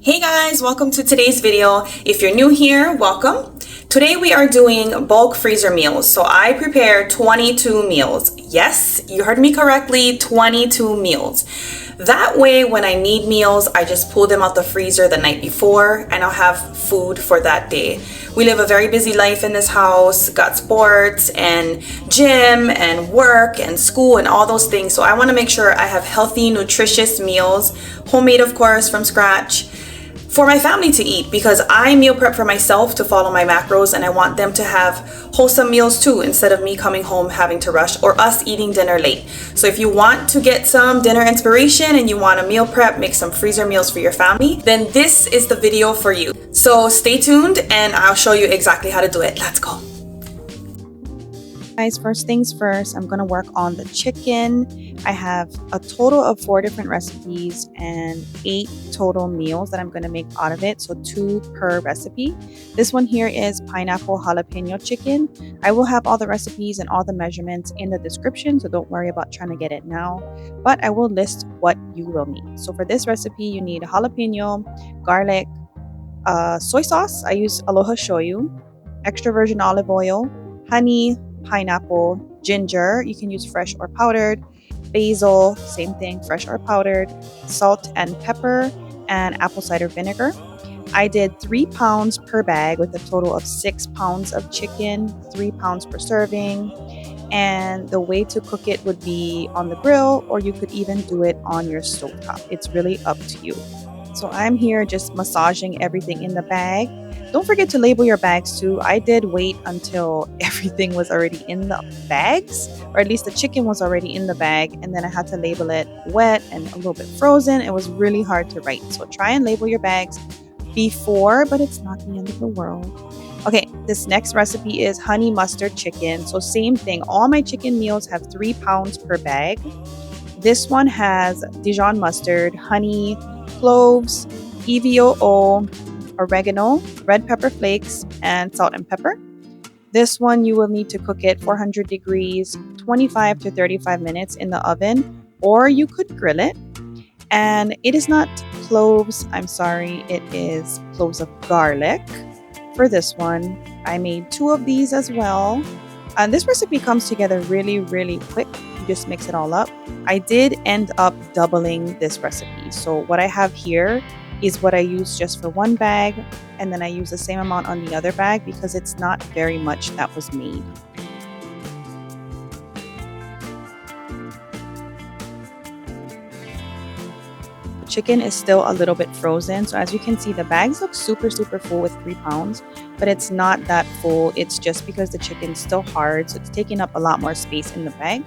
Hey guys, welcome to today's video. If you're new here, welcome. Today we are doing bulk freezer meals. So I prepare 22 meals. Yes, you heard me correctly, 22 meals. That way, when I need meals, I just pull them out the freezer the night before and I'll have food for that day. We live a very busy life in this house, got sports and gym and work and school and all those things. So I want to make sure I have healthy, nutritious meals, homemade of course, from scratch, for my family to eat, because I meal prep for myself to follow my macros and I want them to have wholesome meals too, instead of me coming home having to rush or us eating dinner late. So if you want to get some dinner inspiration and you want to meal prep, make some freezer meals for your family, then this is the video for you. So stay tuned and I'll show you exactly how to do it. Let's go. Guys, first things first, I'm going to work on the chicken. I have a total of 4 different recipes and 8 total meals that I'm going to make out of it, so 2 per recipe. This one here is pineapple jalapeno chicken. I will have all the recipes and all the measurements in the description, so don't worry about trying to get it now, but I will list what you will need. So for this recipe, you need jalapeno, garlic, soy sauce. I use Aloha shoyu, extra virgin olive oil, honey, pineapple, ginger, you can use fresh or powdered, basil, same thing, fresh or powdered, salt and pepper, and apple cider vinegar. I did 3 pounds per bag with a total of 6 pounds of chicken, 3 pounds per serving. And the way to cook it would be on the grill, or you could even do it on your stovetop. It's really up to you. So I'm here just massaging everything in the bag. Don't forget to label your bags too. I did wait until everything was already in the bags, or at least the chicken was already in the bag, and then I had to label it wet and a little bit frozen. It was really hard to write. So try and label your bags before, but it's not the end of the world. Okay, this next recipe is honey mustard chicken. So same thing, all my chicken meals have 3 pounds per bag. This one has Dijon mustard, honey, cloves, EVOO, oregano, red pepper flakes, and salt and pepper. This one you will need to cook it 400 degrees, 25 to 35 minutes in the oven, or you could grill it. And it is not cloves, I'm sorry, it is cloves of garlic. For this one, I made 2 of these as well. And this recipe comes together really, really quick. You just mix it all up. I did end up doubling this recipe. So what I have here is what I use just for one bag, and then I use the same amount on the other bag because it's not very much that was made. The chicken is still a little bit frozen, so as you can see, the bags look super full with 3 pounds, but it's not that full. It's just because the chicken's still hard, so it's taking up a lot more space in the bag.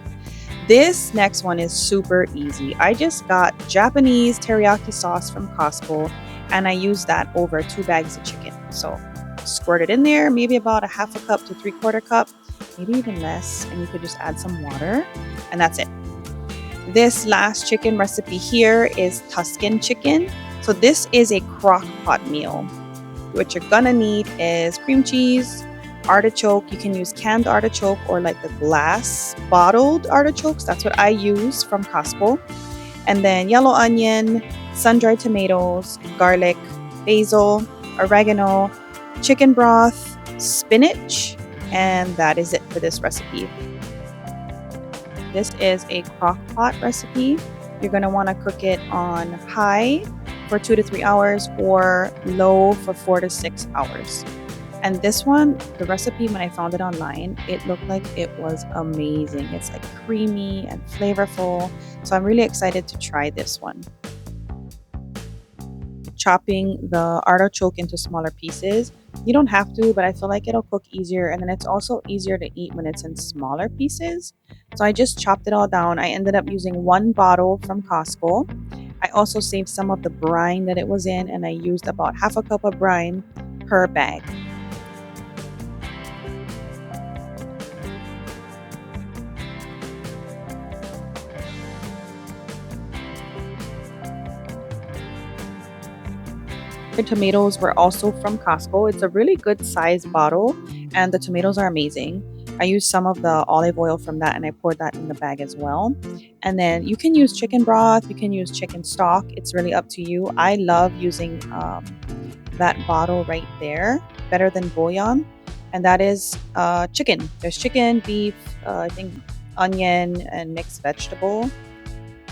This next one is super easy. I just got Japanese teriyaki sauce from Costco, and I used that over 2 bags of chicken. So squirt it in there, maybe about a half a cup to 3/4 cup, maybe even less, and you could just add some water, and that's it. This last chicken recipe here is Tuscan Chicken. So this is a crock pot meal. What you're gonna need is cream cheese, artichoke. You can use canned artichoke or like the glass bottled artichokes. That's what I use from Costco. And then yellow onion, sun-dried tomatoes, garlic, basil, oregano, chicken broth, spinach, and that is it for this recipe. This is a crock pot recipe. You're going to want to cook it on high for 2 to 3 hours or low for 4 to 6 hours. And this one, the recipe, when I found it online, it looked like it was amazing. It's like creamy and flavorful. So I'm really excited to try this one. Chopping the artichoke into smaller pieces. You don't have to, but I feel like it'll cook easier. And then it's also easier to eat when it's in smaller pieces. So I just chopped it all down. I ended up using 1 bottle from Costco. I also saved some of the brine that it was in, and I used about half a cup of brine per bag. The tomatoes were also from Costco. It's a really good size bottle and the tomatoes are amazing. I used some of the olive oil from that and I poured that in the bag as well. And then you can use chicken broth, you can use chicken stock. It's really up to you. I love using that bottle right there, better than bouillon. And that is chicken. There's chicken, beef, I think onion, and mixed vegetable.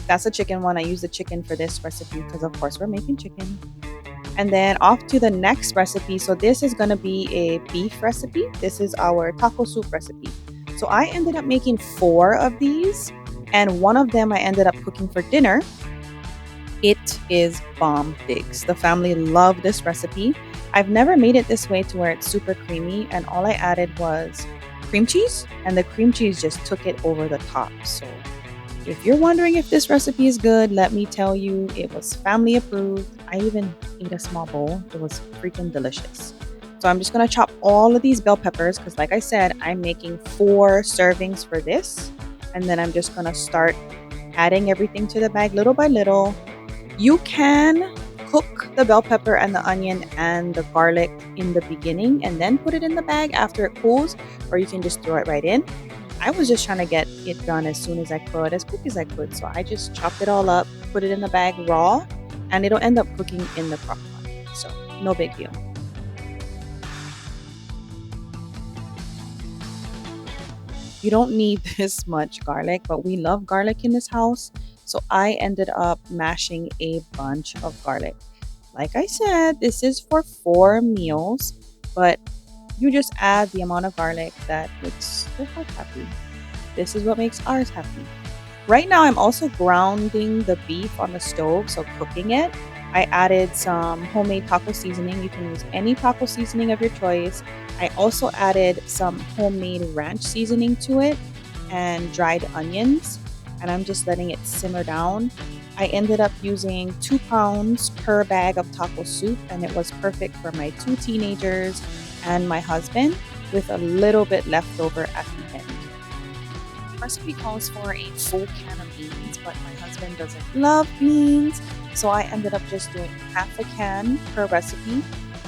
That's a chicken one. I use the chicken for this recipe because of course we're making chicken. And then off to the next recipe. So this is going to be a beef recipe. This is our taco soup recipe. So I ended up making 4 of these, and one of them I ended up cooking for dinner. It is bomb digs. The family loved this recipe. I've never made it this way to where it's super creamy, and all I added was cream cheese, and the cream cheese just took it over the top. So if you're wondering if this recipe is good, let me tell you, it was family approved. I even ate a small bowl. It was freaking delicious. So I'm just going to chop all of these bell peppers because like I said, I'm making 4 servings for this. And then I'm just going to start adding everything to the bag little by little. You can cook the bell pepper and the onion and the garlic in the beginning and then put it in the bag after it cools, or you can just throw it right in. I was just trying to get it done as soon as I could, as quick as I could. So I just chopped it all up, put it in the bag raw, and it'll end up cooking in the crock pot. So no big deal. You don't need this much garlic, but we love garlic in this house. So I ended up mashing a bunch of garlic. Like I said, this is for 4 meals, but you just add the amount of garlic that makes your heart happy. This is what makes ours happy. Right now, I'm also grounding the beef on the stove, so cooking it. I added some homemade taco seasoning. You can use any taco seasoning of your choice. I also added some homemade ranch seasoning to it and dried onions, and I'm just letting it simmer down. I ended up using 2 pounds per bag of taco soup, and it was perfect for my 2 teenagers and my husband, with a little bit left over at the end. The recipe calls for a full can of beans, but my husband doesn't love beans, so I ended up just doing half a can per recipe.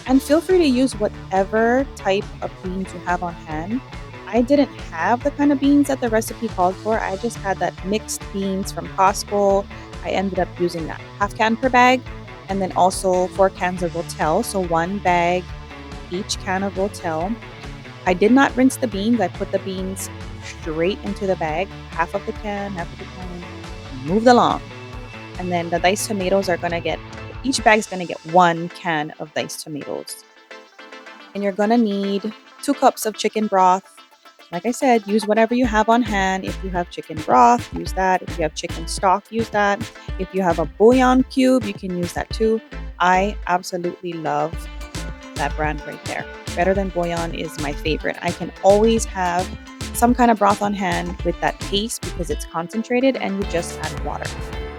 And feel free to use whatever type of beans you have on hand. I didn't have the kind of beans that the recipe called for. I just had that mixed beans from Costco. I ended up using that half can per bag, and then also 4 cans of rotel, so 1 bag each can of rotel. I did not rinse the beans. I put the beans straight into the bag, half of the can, moved along. And then the diced tomatoes are going to get, each bag is going to get 1 can of diced tomatoes. And you're going to need 2 cups of chicken broth. Like I said, use whatever you have on hand. If you have chicken broth, use that. If you have chicken stock, use that. If you have a bouillon cube, you can use that too. I absolutely love that brand right there. Better Than Bouillon is my favorite. I can always have some kind of broth on hand with that paste because it's concentrated, and you just add water.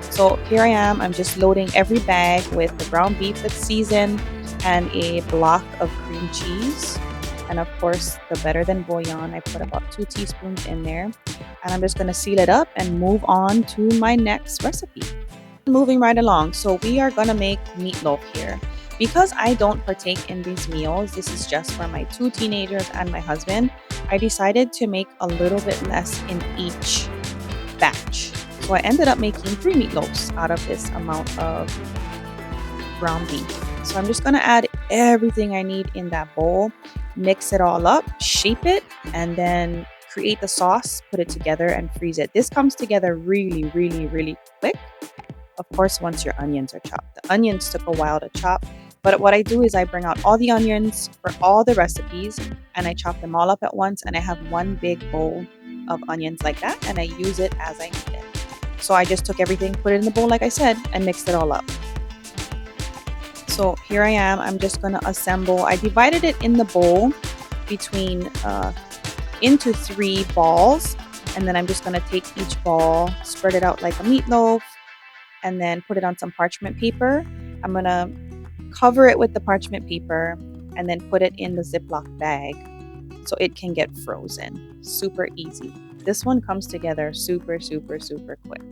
So here I am. I'm just loading every bag with the ground beef that's seasoned and a block of cream cheese. And of course, the Better Than Bouillon, I put about 2 teaspoons in there. And I'm just going to seal it up and move on to my next recipe. Moving right along. So we are going to make meatloaf here. Because I don't partake in these meals, this is just for my 2 teenagers and my husband, I decided to make a little bit less in each batch. So I ended up making 3 meatloaves out of this amount of ground beef. So I'm just going to add everything I need in that bowl, mix it all up, shape it, and then create the sauce, put it together, and freeze it. This comes together really, really, really quick. Of course, once your onions are chopped. The onions took a while to chop, but what I do is I bring out all the onions for all the recipes and I chop them all up at once, and I have 1 big bowl of onions like that, and I use it as I need it. So I just took everything, put it in the bowl like I said, and mixed it all up. So here I am. I'm just going to assemble. I divided it in the bowl between into 3 balls, and then I'm just going to take each ball, spread it out like a meatloaf, and then put it on some parchment paper. I'm going to cover it with the parchment paper and then put it in the Ziploc bag so it can get frozen. Super easy. This one comes together super, super, super quick.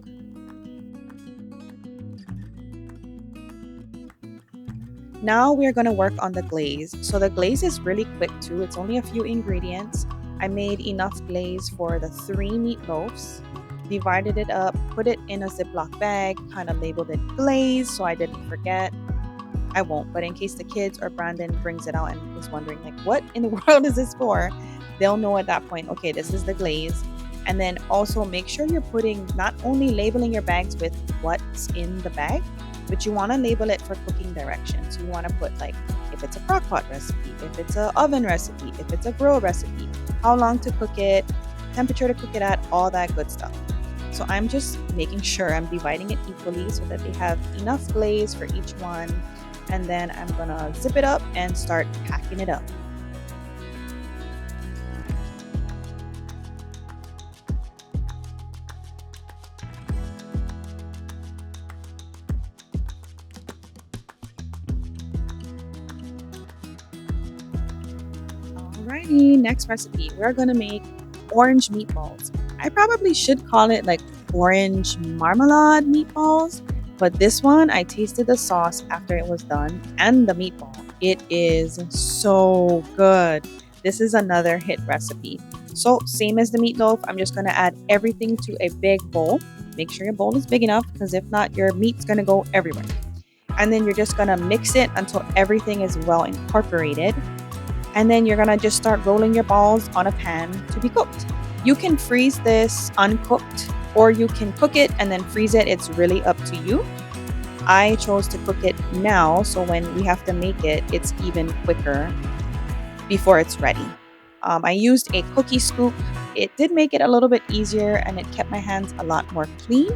Now we're going to work on the glaze. So the glaze is really quick too. It's only a few ingredients. I made enough glaze for the 3 meatloaves, divided it up, put it in a Ziploc bag, kind of labeled it glaze so I didn't forget. I won't, but in case the kids or Brandon brings it out and is wondering, like, what in the world is this for? They'll know at that point, okay, this is the glaze. And then also make sure you're putting, not only labeling your bags with what's in the bag, but you want to label it for cooking directions. You want to put, like, if it's a crock pot recipe, if it's an oven recipe, if it's a grill recipe, how long to cook it, temperature to cook it at, all that good stuff. So I'm just making sure I'm dividing it equally so that they have enough glaze for each one. And then I'm gonna zip it up and start packing it up. Alrighty, next recipe. We're gonna make orange meatballs. I probably should call it like orange marmalade meatballs, but this one, I tasted the sauce after it was done and the meatball. It is so good. This is another hit recipe. So same as the meatloaf, I'm just gonna add everything to a big bowl. Make sure your bowl is big enough because if not, your meat's gonna go everywhere. And then you're just gonna mix it until everything is well incorporated. And then you're gonna just start rolling your balls on a pan to be cooked. You can freeze this uncooked or you can cook it and then freeze it. It's really up to you. I chose to cook it now, so when we have to make it, it's even quicker before it's ready. I used a cookie scoop. It did make it a little bit easier and it kept my hands a lot more clean.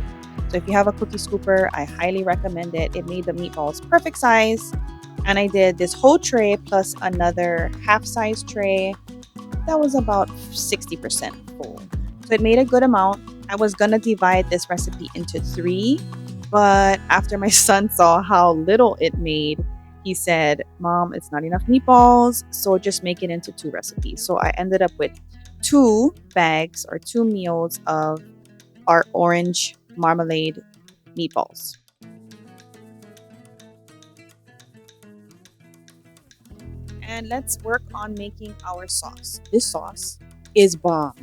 So if you have a cookie scooper, I highly recommend it. It made the meatballs perfect size. And I did this whole tray plus another half-size tray that was about 60% full. So it made a good amount. I was gonna divide this recipe into 3, but after my son saw how little it made, he said, "Mom, it's not enough meatballs, so just make it into 2 recipes." So I ended up with 2 bags or 2 meals of our orange marmalade meatballs. And let's work on making our sauce. This sauce is bomb.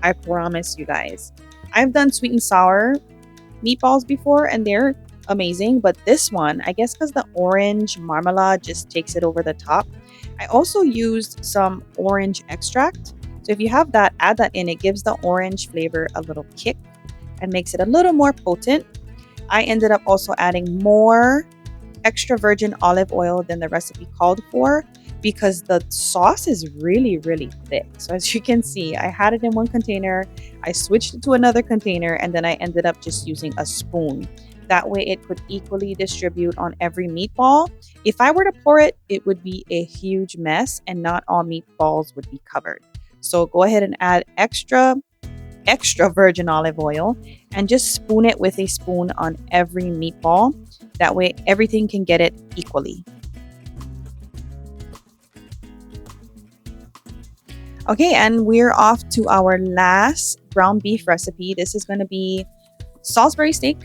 I promise you guys. I've done sweet and sour meatballs before and they're amazing, but this one, I guess because the orange marmalade just takes it over the top. I also used some orange extract. So if you have that, add that in. It gives the orange flavor a little kick and makes it a little more potent. I ended up also adding more extra virgin olive oil than the recipe called for because the sauce is really, really thick. So as you can see, I had it in one container, I switched it to another container, and then I ended up just using a spoon. That way it could equally distribute on every meatball. If I were to pour it, it would be a huge mess and not all meatballs would be covered. So go ahead and add extra virgin olive oil and just spoon it with a spoon on every meatball. That way everything can get it equally. Okay, and we're off to our last ground beef recipe. This is going to be Salisbury steak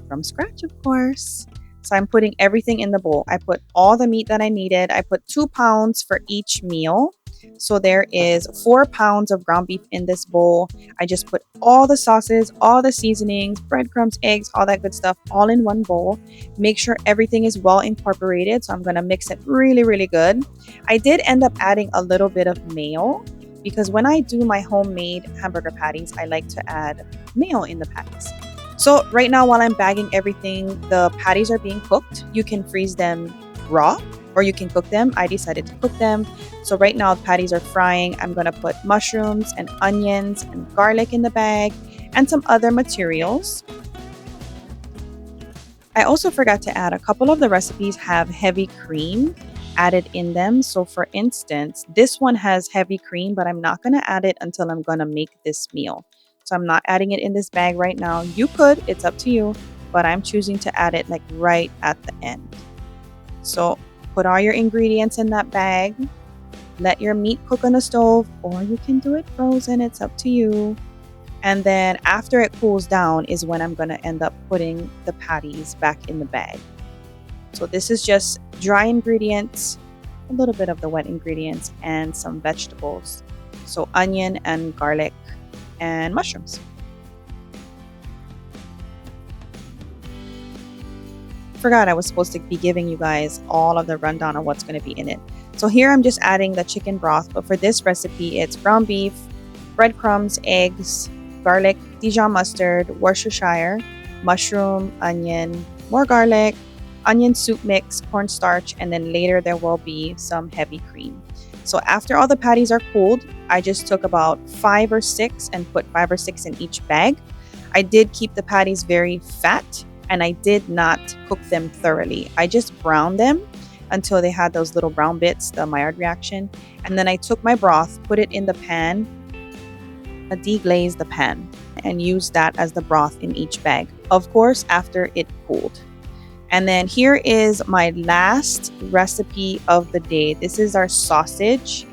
from scratch, of course. So I'm putting everything in the bowl. I put all the meat that I needed. I put 2 pounds for each meal. So there is 4 pounds of ground beef in this bowl. I just put all the sauces, all the seasonings, breadcrumbs, eggs, all that good stuff all in one bowl. Make sure everything is well incorporated. So I'm going to mix it really, really good. I did end up adding a little bit of mayo because when I do my homemade hamburger patties, I like to add mayo in the patties. So right now, while I'm bagging everything, the patties are being cooked. You can freeze them raw or you can cook them. I decided to cook them. So right now, the patties are frying. I'm going to put mushrooms and onions and garlic in the bag and some other materials. I also forgot to add a couple of the recipes have heavy cream added in them. So for instance, this one has heavy cream, but I'm not going to add it until I'm going to make this meal. So I'm not adding it in this bag right now. You could, it's up to you, but I'm choosing to add it like right at the end. So put all your ingredients in that bag. Let your meat cook on the stove, or you can do it frozen. It's up to you. And then after it cools down is when I'm going to end up putting the patties back in the bag. So this is just dry ingredients, a little bit of the wet ingredients, and some vegetables. So onion and garlic and mushrooms. Forgot I was supposed to be giving you guys all of the rundown of what's going to be in it. So here I'm just adding the chicken broth, but for this recipe it's ground beef, breadcrumbs, eggs, garlic, Dijon mustard, Worcestershire, mushroom, onion, more garlic, onion soup mix, cornstarch, and then later there will be some heavy cream. So after all the patties are cooled, I just took about 5 or 6 and put 5 or 6 in each bag. I did keep the patties very fat and I did not cook them thoroughly. I just browned them until they had those little brown bits, the Maillard reaction. And then I took my broth, put it in the pan, deglazed the pan, and used that as the broth in each bag. Of course, after it cooled. And then here is my last recipe of the day. This is our sausage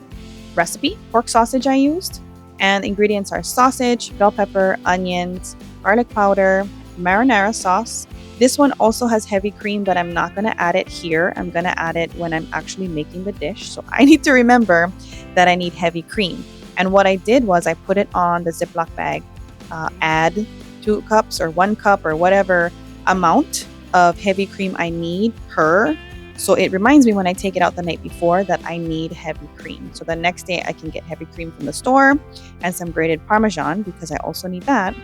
recipe, pork sausage I used. And the ingredients are sausage, bell pepper, onions, garlic powder, marinara sauce. This one also has heavy cream, but I'm not going to add it here. I'm going to add it when I'm actually making the dish. So I need to remember that I need heavy cream. And what I did was I put it on the Ziploc bag, add 2 cups or 1 cup or whatever amount of heavy cream I need per. So it reminds me when I take it out the night before that I need heavy cream. So the next day I can get heavy cream from the store and some grated Parmesan because I also need that,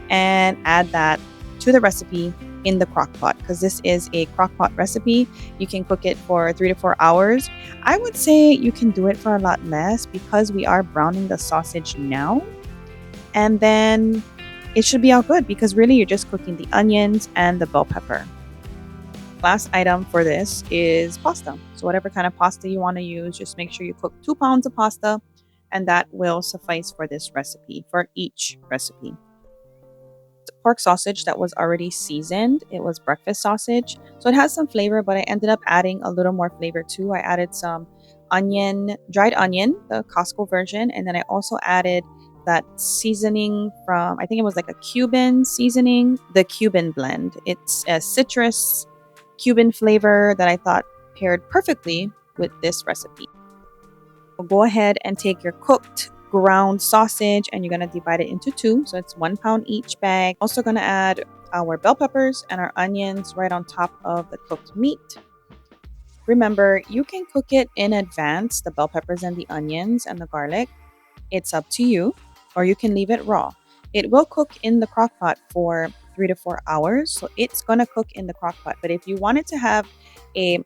and add that to the recipe in the crock pot because this is a crock pot recipe. You can cook it for 3 to 4 hours. I would say you can do it for a lot less because we are browning the sausage now. And then it should be all good because really you're just cooking the onions and the bell pepper. Last item for this is pasta. So whatever kind of pasta you want to use, just make sure you cook 2 pounds of pasta and that will suffice for this recipe, for each recipe. Pork sausage that was already seasoned. It was breakfast sausage. So it has some flavor, but I ended up adding a little more flavor too. I added some onion, dried onion, the Costco version, and then I also added that seasoning from, I think it was like a Cuban seasoning, the Cuban blend. It's a citrus Cuban flavor that I thought paired perfectly with this recipe. So go ahead and take your cooked ground sausage and you're going to divide it into 2. So it's 1 pound each bag. Also going to add our bell peppers and our onions right on top of the cooked meat. Remember, you can cook it in advance, the bell peppers and the onions and the garlic. It's up to you, or you can leave it raw. It will cook in the crock pot for 3 to 4 hours. So it's going to cook in the crock pot. But if you want it to have a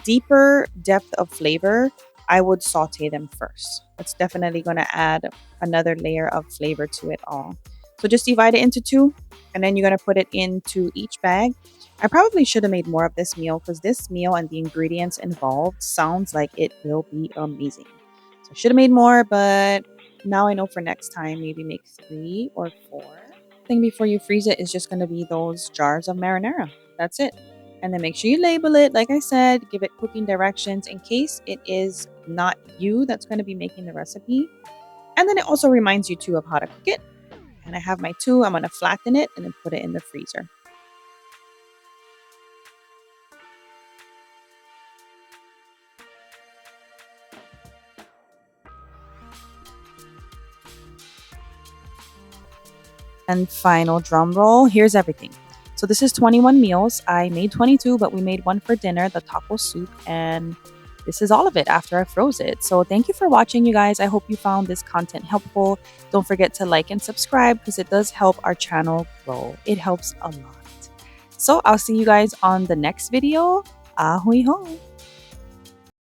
deeper depth of flavor, I would saute them first. It's definitely going to add another layer of flavor to it all. So just divide it into 2 and then you're going to put it into each bag. I probably should have made more of this meal because this meal and the ingredients involved sounds like it will be amazing. So I should have made more, but now I know for next time, maybe make 3 or 4. Thing before you freeze it is just going to be those jars of marinara. That's it. And then make sure you label it. Like I said, give it cooking directions in case it is not you that's going to be making the recipe. And then it also reminds you too of how to cook it. And I have my 2. I'm going to flatten it and then put it in the freezer. And final drum roll. Here's everything. So this is 21 meals. I made 22, but we made 1 for dinner, the taco soup, and this is all of it after I froze it. So thank you for watching, you guys. I hope you found this content helpful. Don't forget to like and subscribe because it does help our channel grow. It helps a lot. So I'll see you guys on the next video. Ahoy ho!